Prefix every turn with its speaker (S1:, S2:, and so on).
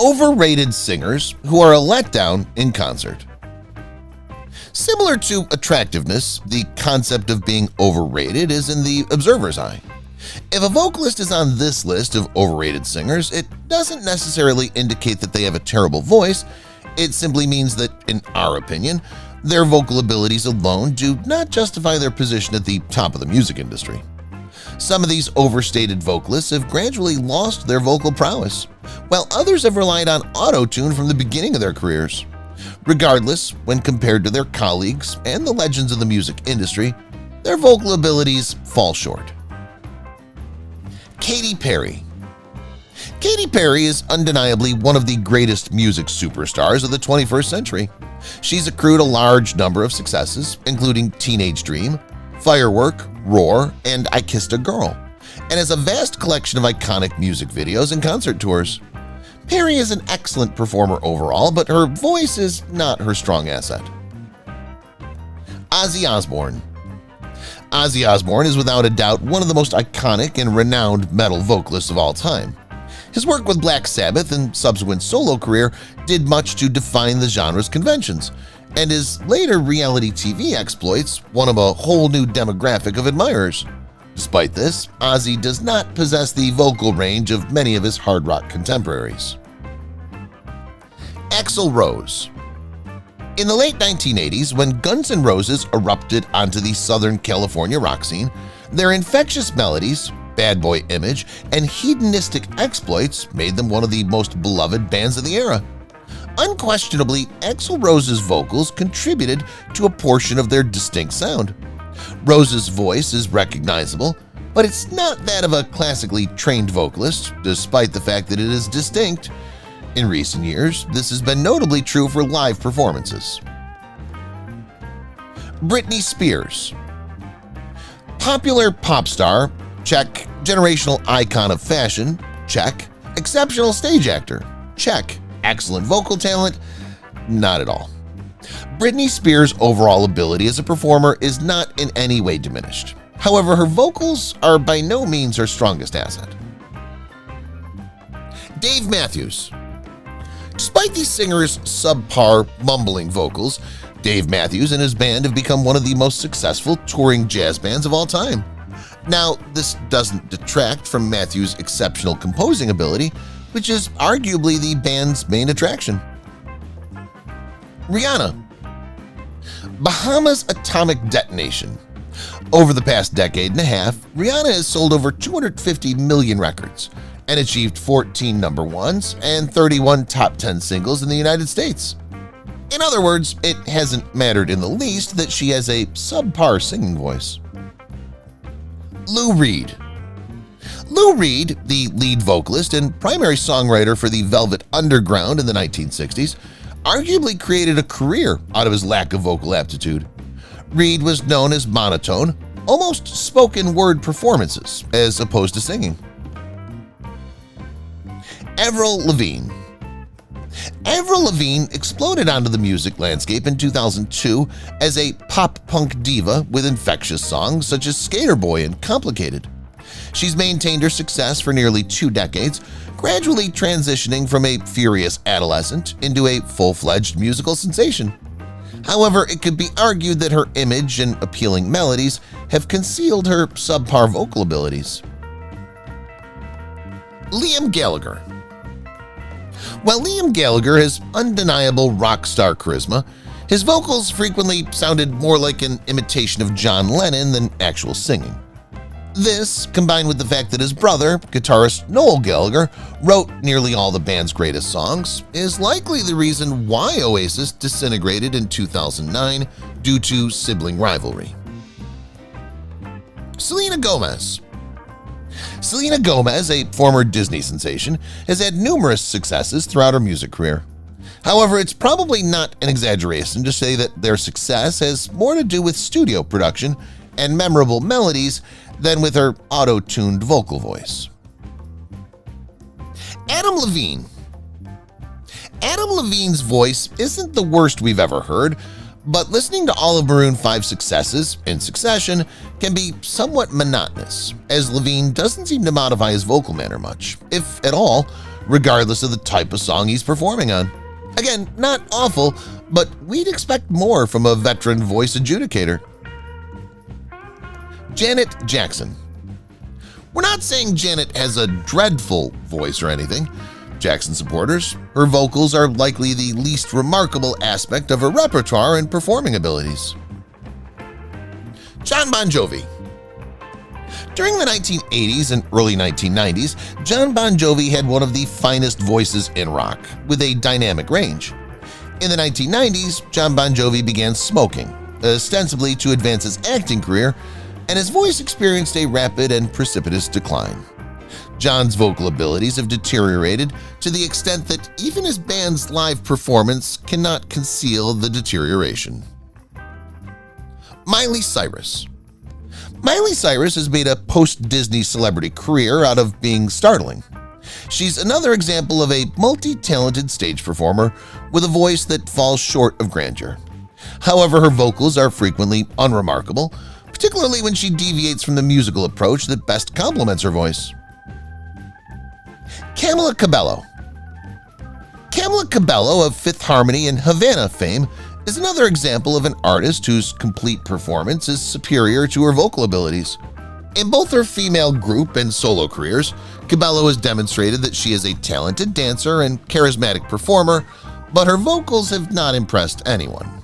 S1: Overrated singers who are a letdown in concert. Similar to attractiveness, the concept of being overrated is in the observer's eye. If a vocalist is on this list of overrated singers, it doesn't necessarily indicate that they have a terrible voice. It simply means that, in our opinion, their vocal abilities alone do not justify their position at the top of the music industry. Some of these overstated vocalists have gradually lost their vocal prowess, while others have relied on auto-tune from the beginning of their careers. Regardless, when compared to their colleagues and the legends of the music industry, their vocal abilities fall short. Katy Perry. Katy Perry is undeniably one of the greatest music superstars of the 21st century. She's accrued a large number of successes, including Teenage Dream, Firework, Roar, and I Kissed a Girl, and has a vast collection of iconic music videos and concert tours. Perry is an excellent performer overall, but her voice is not her strong asset. Ozzy Osbourne. Ozzy Osbourne is without a doubt one of the most iconic and renowned metal vocalists of all time. His work with Black Sabbath and subsequent solo career did much to define the genre's conventions, and his later reality TV exploits won him a whole new demographic of admirers. Despite this, Ozzy does not possess the vocal range of many of his hard rock contemporaries. Axel Rose. In the late 1980s, when Guns N' Roses erupted onto the Southern California rock scene, their infectious melodies, bad boy image, and hedonistic exploits made them one of the most beloved bands of the era. Unquestionably, Axl Rose's vocals contributed to a portion of their distinct sound. Rose's voice is recognizable, but it's not that of a classically trained vocalist, despite the fact that it is distinct. In recent years, this has been notably true for live performances. Britney Spears. Popular pop star, check. Generational icon of fashion, check. Exceptional stage actor, check. Excellent vocal talent, not at all. Britney Spears' overall ability as a performer is not in any way diminished. However, her vocals are by no means her strongest asset. Dave Matthews. Despite the singer's subpar, mumbling vocals, Dave Matthews and his band have become one of the most successful touring jazz bands of all time. Now, this doesn't detract from Matthews' exceptional composing ability, which is arguably the band's main attraction. Rihanna. Bahamas atomic detonation. Over the past decade and a half, Rihanna has sold over 250 million records and achieved 14 number ones and 31 top 10 singles in the United States. In other words, it hasn't mattered in the least that she has a subpar singing voice. Lou Reed. Lou Reed, the lead vocalist and primary songwriter for the Velvet Underground in the 1960s, arguably created a career out of his lack of vocal aptitude. Reed was known as monotone, almost spoken word performances as opposed to singing. Avril Lavigne. Avril Lavigne exploded onto the music landscape in 2002 as a pop-punk diva with infectious songs such as Skater Boy and Complicated. She's maintained her success for nearly 2 decades, gradually transitioning from a furious adolescent into a full-fledged musical sensation. However, it could be argued that her image and appealing melodies have concealed her subpar vocal abilities. Liam Gallagher. While Liam Gallagher has undeniable rock star charisma, his vocals frequently sounded more like an imitation of John Lennon than actual singing. This, combined with the fact that his brother, guitarist Noel Gallagher, wrote nearly all the band's greatest songs, is likely the reason why Oasis disintegrated in 2009 due to sibling rivalry. Selena Gomez. Selena Gomez, a former Disney sensation, has had numerous successes throughout her music career. However, it's probably not an exaggeration to say that their success has more to do with studio production and memorable melodies than with her auto-tuned vocal voice. Adam Levine. Adam Levine's voice isn't the worst we've ever heard, but listening to all of Maroon 5's successes in succession can be somewhat monotonous, as Levine doesn't seem to modify his vocal manner much, if at all, regardless of the type of song he's performing on. Again, not awful, but we'd expect more from a veteran voice adjudicator. Janet Jackson. We're not saying Janet has a dreadful voice or anything. Jackson supporters, her vocals are likely the least remarkable aspect of her repertoire and performing abilities. Jon Bon Jovi. During the 1980s and early 1990s, Jon Bon Jovi had one of the finest voices in rock, with a dynamic range. In the 1990s, Jon Bon Jovi began smoking, ostensibly to advance his acting career, and his voice experienced a rapid and precipitous decline. Jon's vocal abilities have deteriorated to the extent that even his band's live performance cannot conceal the deterioration. Miley Cyrus. Miley Cyrus has made a post-Disney celebrity career out of being startling. She's another example of a multi-talented stage performer with a voice that falls short of grandeur. However, her vocals are frequently unremarkable, particularly when she deviates from the musical approach that best complements her voice. Camila Cabello. Camila Cabello of Fifth Harmony and Havana fame is another example of an artist whose complete performance is superior to her vocal abilities. In both her female group and solo careers, Cabello has demonstrated that she is a talented dancer and charismatic performer, but her vocals have not impressed anyone.